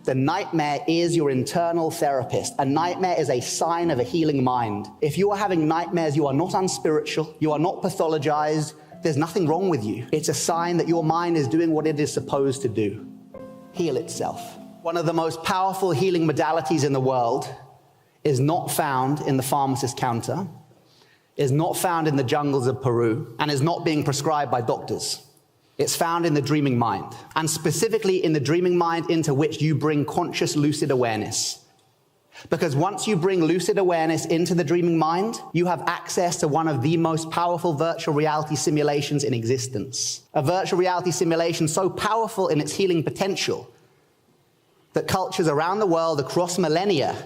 The nightmare is your internal therapist. A nightmare is a sign of a healing mind. If you are having nightmares, you are not unspiritual, you are not pathologized, there's nothing wrong with you. It's a sign that your mind is doing what it is supposed to do. Heal itself. One of the most powerful healing modalities in the world is not found in the pharmacist counter, is not found in the jungles of Peru, and is not being prescribed by doctors. It's found in the dreaming mind, and specifically in the dreaming mind into which you bring conscious lucid awareness. Because once you bring lucid awareness into the dreaming mind, you have access to one of the most powerful virtual reality simulations in existence. A virtual reality simulation so powerful in its healing potential that cultures around the world across millennia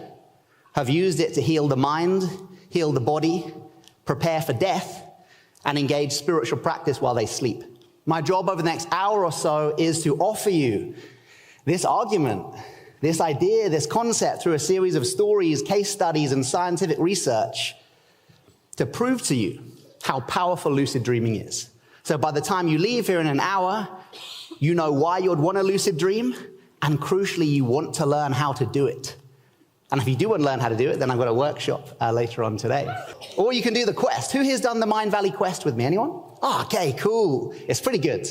have used it to heal the mind, heal the body, prepare for death, and engage spiritual practice while they sleep. My job over the next hour or so is to offer you this argument, this idea, this concept through a series of stories, case studies, and scientific research to prove to you how powerful lucid dreaming is. So by the time you leave here in an hour, you know why you'd want a lucid dream, and crucially, you want to learn how to do it. And if you do want to learn how to do it, then I've got a workshop later on today. Or you can do the quest. Who here's done the Mind Valley quest with me? Anyone? Oh, okay, cool. It's pretty good.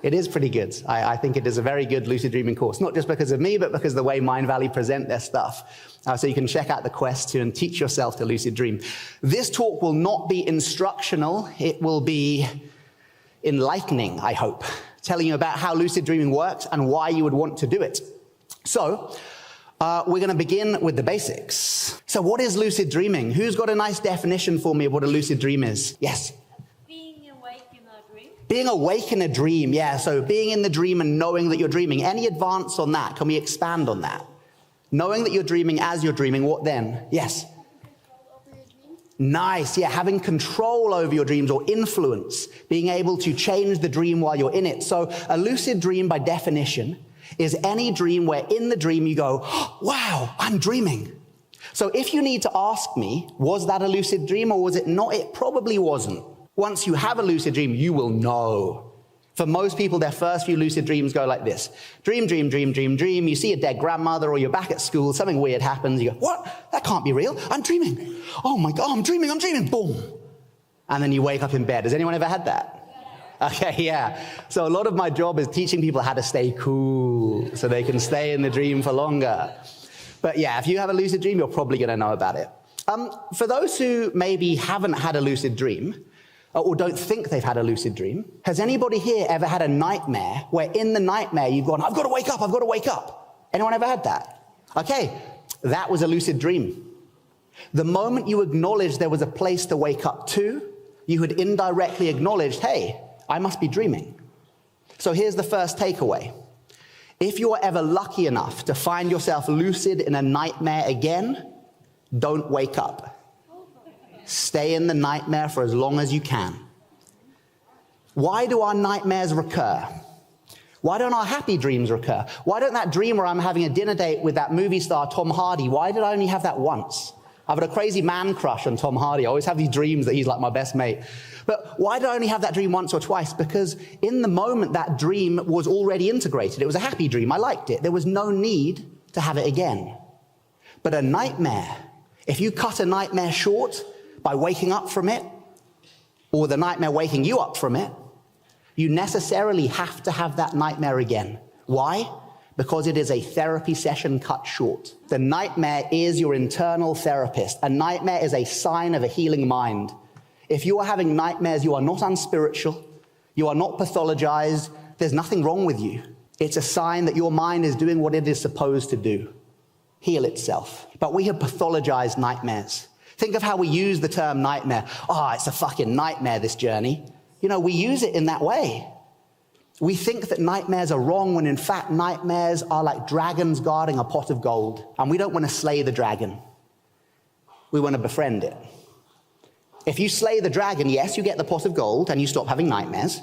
It is pretty good. I think it is a very good lucid dreaming course, not just because of me, but because of the way Mind Valley present their stuff. So you can check out the quest too and teach yourself to lucid dream. This talk will not be instructional. It will be enlightening, I hope, telling you about how lucid dreaming works and why you would want to do it. So, we're going to begin with the basics. So what is lucid dreaming? Who's got a nice definition for me of what a lucid dream is? Yes? Being awake in a dream. Being awake in a dream, yeah. So being in the dream and knowing that you're dreaming. Any advance on that? Can we expand on that? Knowing that you're dreaming as you're dreaming, what then? Yes? Control over your dreams. Nice, yeah. Having control over your dreams or influence. Being able to change the dream while you're in it. So a lucid dream, by definition, is any dream where in the dream you go, oh, wow, I'm dreaming. So if you need to ask me, was that a lucid dream or was it not? It probably wasn't. Once you have a lucid dream, you will know. For most people, their first few lucid dreams go like this. Dream, dream, dream, dream, dream. You see a dead grandmother or you're back at school, something weird happens. You go, what? That can't be real. I'm dreaming. Oh my God, I'm dreaming. Boom. And then you wake up in bed. Has anyone ever had that? Okay, yeah. So a lot of my job is teaching people how to stay cool so they can stay in the dream for longer. But yeah, if you have a lucid dream, you're probably going to know about it. For those who maybe haven't had a lucid dream or don't think they've had a lucid dream, has anybody here ever had a nightmare where in the nightmare you've gone, I've got to wake up. Anyone ever had that? Okay, that was a lucid dream. The moment you acknowledged there was a place to wake up to, you had indirectly acknowledged, hey, I must be dreaming. So here's the first takeaway. If you are ever lucky enough to find yourself lucid in a nightmare again, don't wake up. Stay in the nightmare for as long as you can. Why do our nightmares recur? Why don't our happy dreams recur? Why don't that dream where I'm having a dinner date with that movie star Tom Hardy, why did I only have that once? I've got a crazy man crush on Tom Hardy. I always have these dreams that he's like my best mate. But why did I only have that dream once or twice? Because in the moment, that dream was already integrated. It was a happy dream. I liked it. There was no need to have it again. But a nightmare, if you cut a nightmare short by waking up from it, or the nightmare waking you up from it, you necessarily have to have that nightmare again. Why? Because it is a therapy session cut short. The nightmare is your internal therapist. A nightmare is a sign of a healing mind. If you are having nightmares, you are not unspiritual, you are not pathologized, there's nothing wrong with you. It's a sign that your mind is doing what it is supposed to do, heal itself. But we have pathologized nightmares. Think of how we use the term nightmare. Oh, it's a fucking nightmare, this journey. You know, we use it in that way. We think that nightmares are wrong when in fact nightmares are like dragons guarding a pot of gold. And we don't want to slay the dragon. We want to befriend it. If you slay the dragon, yes, you get the pot of gold and you stop having nightmares.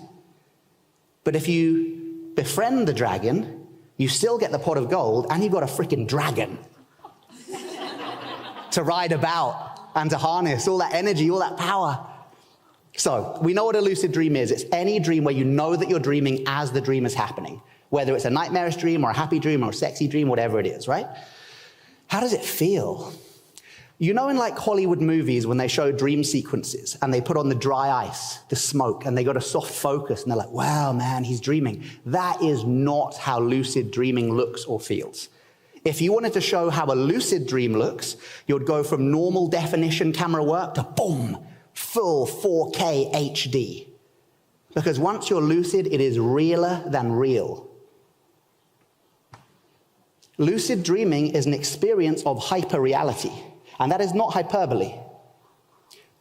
But if you befriend the dragon, you still get the pot of gold and you've got a freaking dragon to ride about and to harness all that energy, all that power. So we know what a lucid dream is. It's any dream where you know that you're dreaming as the dream is happening. whether it's a nightmarish dream or a happy dream or a sexy dream, whatever it is, right? How does it feel? You know in like Hollywood movies when they show dream sequences and they put on the dry ice, the smoke, and they got a soft focus and they're like, wow, man, he's dreaming. That is not how lucid dreaming looks or feels. If you wanted to show how a lucid dream looks, you'd go from normal definition camera work to boom, full 4K HD. Because once you're lucid, it is realer than real. Lucid dreaming is an experience of hyperreality. And that is not hyperbole.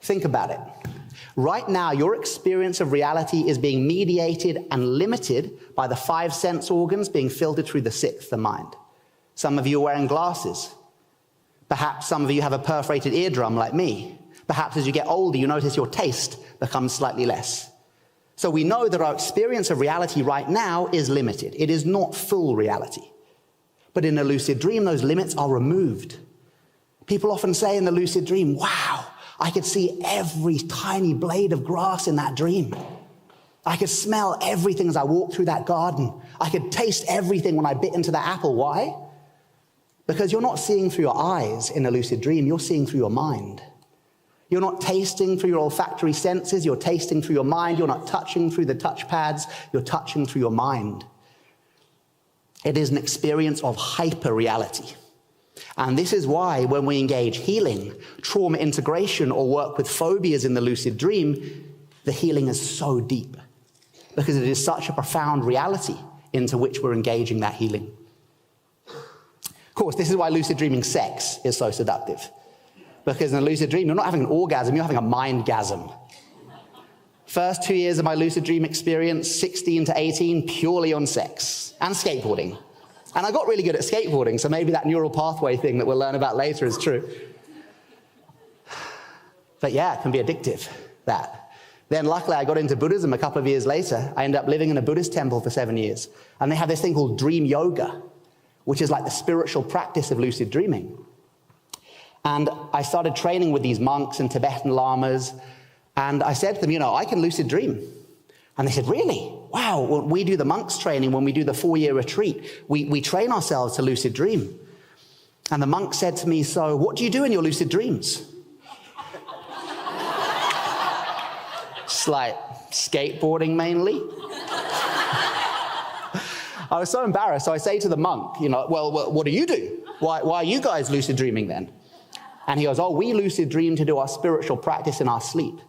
Think about it. Right now, your experience of reality is being mediated and limited by the 5 sense organs being filtered through the 6th, the mind. Some of you are wearing glasses. Perhaps some of you have a perforated eardrum like me. Perhaps as you get older, you notice your taste becomes slightly less. So we know that our experience of reality right now is limited. It is not full reality. But in a lucid dream, those limits are removed. People often say in the lucid dream, wow, I could see every tiny blade of grass in that dream. I could smell everything as I walked through that garden. I could taste everything when I bit into that apple. Why? Because you're not seeing through your eyes in a lucid dream, you're seeing through your mind. You're not tasting through your olfactory senses, you're tasting through your mind. You're not touching through the touch pads, you're touching through your mind. It is an experience of hyper-reality. And this is why when we engage healing, trauma integration, or work with phobias in the lucid dream, the healing is so deep. Because it is such a profound reality into which we're engaging that healing. Of course, this is why lucid dreaming sex is so seductive. Because in a lucid dream, you're not having an orgasm, you're having a mindgasm. First 2 years of my lucid dream experience, 16 to 18, purely on sex and skateboarding. And I got really good at skateboarding, so maybe that neural pathway thing that we'll learn about later is true. But yeah, it can be addictive, that. Then luckily I got into Buddhism a couple of years later. I ended up living in a Buddhist temple for 7 years. And they have this thing called dream yoga, which is like the spiritual practice of lucid dreaming. And I started training with these monks and Tibetan lamas. And I said to them, I can lucid dream. And they said, really? Wow, well, we do the monks training when we do the 4-year retreat. We train ourselves to lucid dream. And the monk said to me, so what do you do in your lucid dreams? It's like skateboarding mainly. I was so embarrassed. So I say to the monk, well, what do you do? Why are you guys lucid dreaming then? And he goes, we lucid dream to do our spiritual practice in our sleep.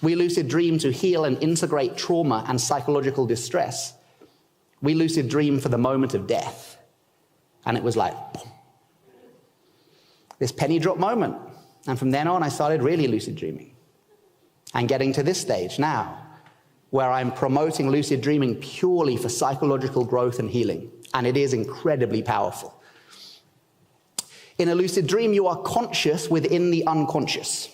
We lucid dream to heal and integrate trauma and psychological distress. We lucid dream for the moment of death. And it was like, boom. This penny drop moment. And from then on, I started really lucid dreaming. And getting to this stage now, where I'm promoting lucid dreaming purely for psychological growth and healing. And it is incredibly powerful. In a lucid dream, you are conscious within the unconscious.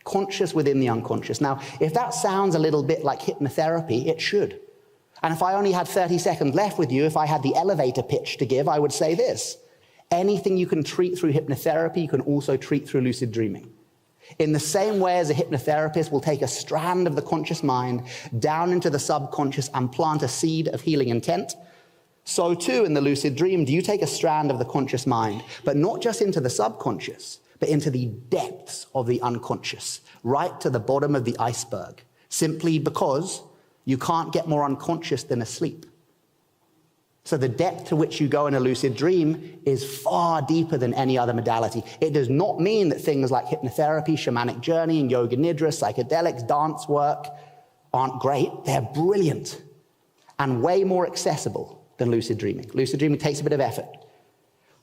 Conscious within the unconscious. Now, if that sounds a little bit like hypnotherapy, it should. And if I only had 30 seconds left with you, if I had the elevator pitch to give, I would say this. Anything you can treat through hypnotherapy, you can also treat through lucid dreaming. In the same way as a hypnotherapist will take a strand of the conscious mind down into the subconscious and plant a seed of healing intent, so too in the lucid dream, do you take a strand of the conscious mind, but not just into the subconscious, but into the depths of the unconscious, right to the bottom of the iceberg, simply because you can't get more unconscious than asleep. So the depth to which you go in a lucid dream is far deeper than any other modality. It does not mean that things like hypnotherapy, shamanic journeying, yoga nidra, psychedelics, dance work aren't great. They're brilliant and way more accessible than lucid dreaming. Lucid dreaming takes a bit of effort.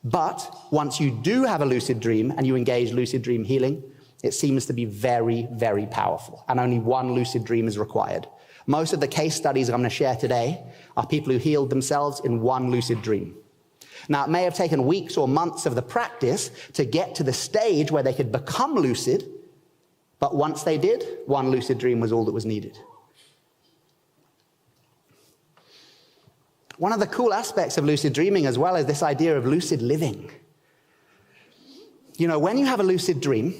But once you do have a lucid dream and you engage lucid dream healing, it seems to be very, very powerful. And only one lucid dream is required. Most of the case studies I'm going to share today are people who healed themselves in one lucid dream. Now, it may have taken weeks or months of the practice to get to the stage where they could become lucid, but once they did, one lucid dream was all that was needed. One of the cool aspects of lucid dreaming as well is this idea of lucid living. When you have a lucid dream,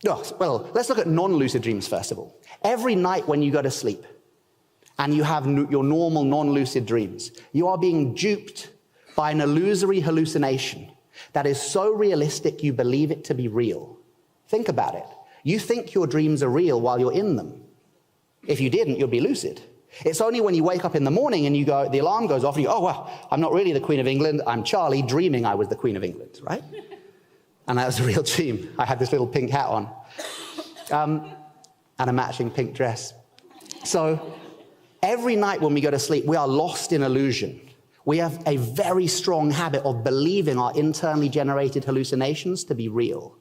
let's look at non-lucid dreams first of all. Every night when you go to sleep, and you have your normal non-lucid dreams, you are being duped by an illusory hallucination that is so realistic you believe it to be real. Think about it. You think your dreams are real while you're in them. If you didn't, you'd be lucid. It's only when you wake up in the morning and the alarm goes off and you go, oh, well, I'm not really the Queen of England. I'm Charlie dreaming I was the Queen of England, right? And that was a real dream. I had this little pink hat on and a matching pink dress. So every night when we go to sleep, we are lost in illusion. We have a very strong habit of believing our internally generated hallucinations to be real.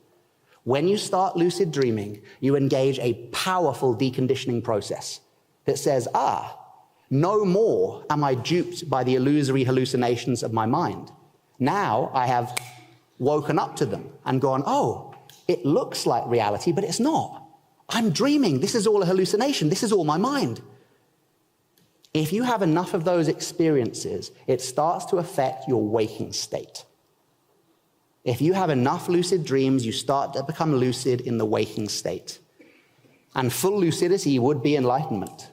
When you start lucid dreaming, you engage a powerful deconditioning process that says, no more am I duped by the illusory hallucinations of my mind. Now I have woken up to them and gone, oh, it looks like reality, but it's not. I'm dreaming. This is all a hallucination. This is all my mind. If you have enough of those experiences, it starts to affect your waking state. If you have enough lucid dreams, you start to become lucid in the waking state. And full lucidity would be enlightenment.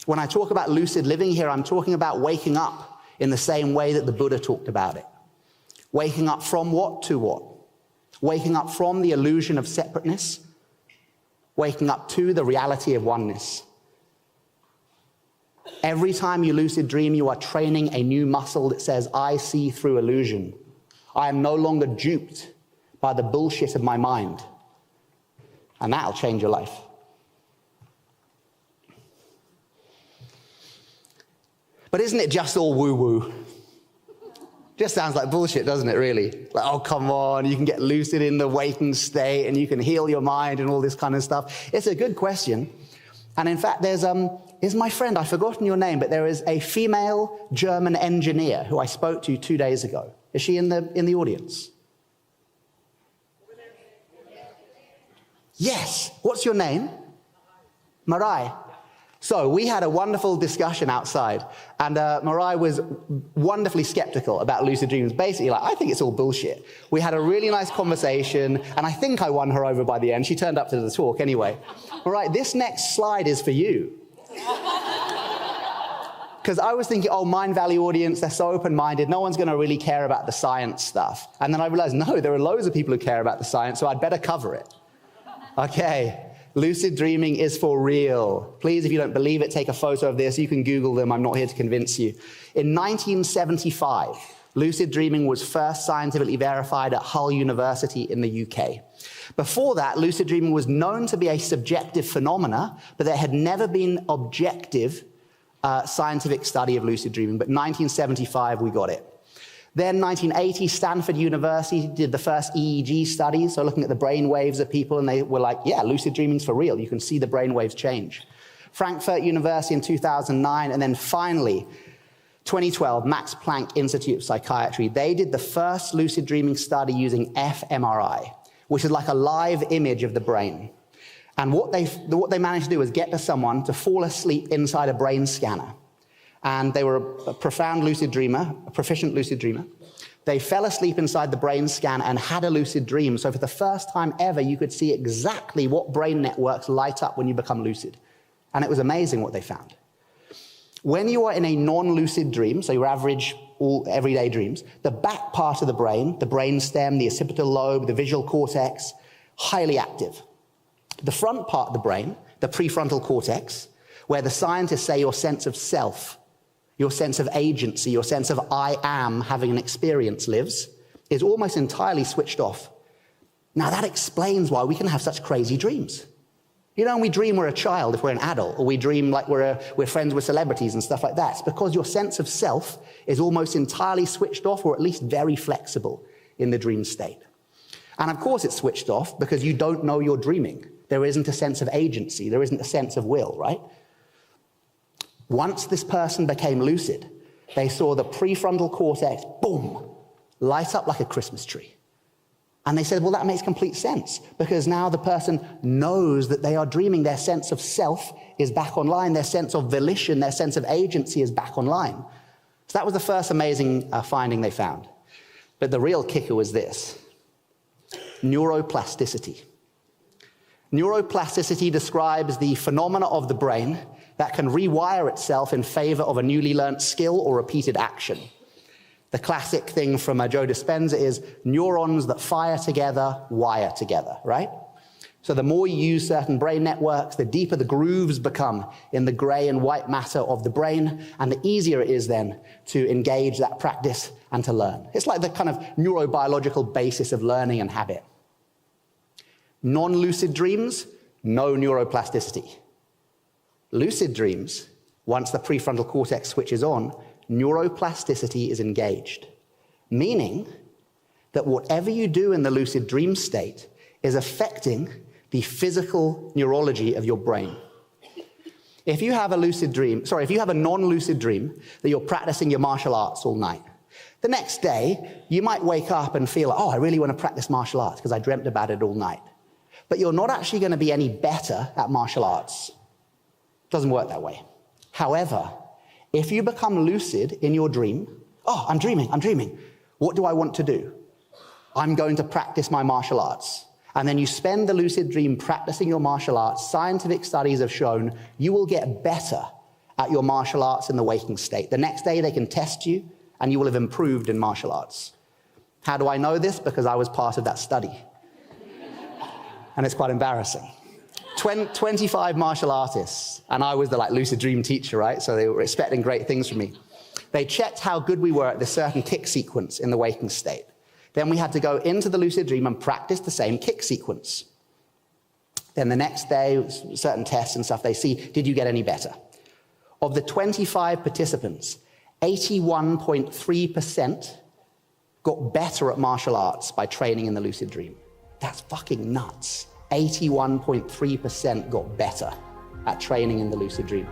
When I talk about lucid living here, I'm talking about waking up in the same way that the Buddha talked about it. Waking up from what to what? Waking up from the illusion of separateness, waking up to the reality of oneness. Every time you lucid dream, you are training a new muscle that says, I see through illusion. I am no longer duped by the bullshit of my mind. And that'll change your life. But isn't it just all woo-woo? Just sounds like bullshit, doesn't it, really? Like, oh, come on, you can get lucid in the waking state and you can heal your mind and all this kind of stuff. It's a good question. And in fact, there's my friend, I've forgotten your name, but there is a female German engineer who I spoke to 2 days ago. Is she in the audience? Yes. What's your name? Marai. So we had a wonderful discussion outside, and Marai was wonderfully skeptical about lucid dreams. Basically, like, I think it's all bullshit. We had a really nice conversation, and I think I won her over by the end. She turned up to the talk anyway. Marai, this next slide is for you. Because I was thinking, oh, Mind Valley audience, they're so open-minded, no one's going to really care about the science stuff. And then I realized, no, there are loads of people who care about the science, so I'd better cover it. Okay. Lucid dreaming is for real. Please, if you don't believe it, take a photo of this. You can Google them. I'm not here to convince you. In 1975, lucid dreaming was first scientifically verified at Hull University in the UK. Before that, lucid dreaming was known to be a subjective phenomena, but there had never been objective scientific study of lucid dreaming. But in 1975, we got it. Then 1980, Stanford University did the first EEG studies, so looking at the brain waves of people, and they were like, yeah, lucid dreaming's for real. You can see the brain waves change. Frankfurt University in 2009, and then finally, 2012, Max Planck Institute of Psychiatry, they did the first lucid dreaming study using fMRI, which is like a live image of the brain. And what they managed to do was get someone to fall asleep inside a brain scanner. And they were a profound lucid dreamer, a proficient lucid dreamer. They fell asleep inside the brain scan and had a lucid dream. So for the first time ever, you could see exactly what brain networks light up when you become lucid. And it was amazing what they found. When you are in a non-lucid dream, so your average everyday dreams, the back part of the brain stem, the occipital lobe, the visual cortex, highly active. The front part of the brain, the prefrontal cortex, where the scientists say your sense of self, your sense of agency, your sense of I am having an experience lives, is almost entirely switched off. Now that explains why we can have such crazy dreams. You know, we dream we're a child if we're an adult, or we dream like we're friends with celebrities and stuff like that. It's because your sense of self is almost entirely switched off, or at least very flexible in the dream state. And of course it's switched off because you don't know you're dreaming. There isn't a sense of agency, there isn't a sense of will, right? Once this person became lucid, they saw the prefrontal cortex, boom, light up like a Christmas tree. And they said, well, that makes complete sense, because now the person knows that they are dreaming. Their sense of self is back online. Their sense of volition, their sense of agency is back online. So that was the first amazing finding they found. But the real kicker was this: neuroplasticity. Neuroplasticity describes the phenomena of the brain that can rewire itself in favor of a newly learned skill or repeated action. The classic thing from Joe Dispenza is neurons that fire together, wire together, right? So the more you use certain brain networks, the deeper the grooves become in the gray and white matter of the brain, and the easier it is then to engage that practice and to learn. It's like the kind of neurobiological basis of learning and habit. Non-lucid dreams, no neuroplasticity. Lucid dreams, once the prefrontal cortex switches on, neuroplasticity is engaged, meaning that whatever you do in the lucid dream state is affecting the physical neurology of your brain. If you have a non-lucid dream that you're practicing your martial arts all night, the next day you might wake up and feel, oh, I really want to practice martial arts because I dreamt about it all night. But you're not actually going to be any better at martial arts. It doesn't work that way. However, if you become lucid in your dream, oh, I'm dreaming. What do I want to do? I'm going to practice my martial arts. And then you spend the lucid dream practicing your martial arts. Scientific studies have shown you will get better at your martial arts in the waking state. The next day they can test you and you will have improved in martial arts. How do I know this? Because I was part of that study. And it's quite embarrassing. 25 martial artists, and I was the lucid dream teacher, right? So they were expecting great things from me. They checked how good we were at this certain kick sequence in the waking state. Then we had to go into the lucid dream and practice the same kick sequence. Then the next day, certain tests and stuff, they see, did you get any better? Of the 25 participants, 81.3% got better at martial arts by training in the lucid dream. That's fucking nuts. 81.3% got better at training in the lucid dream.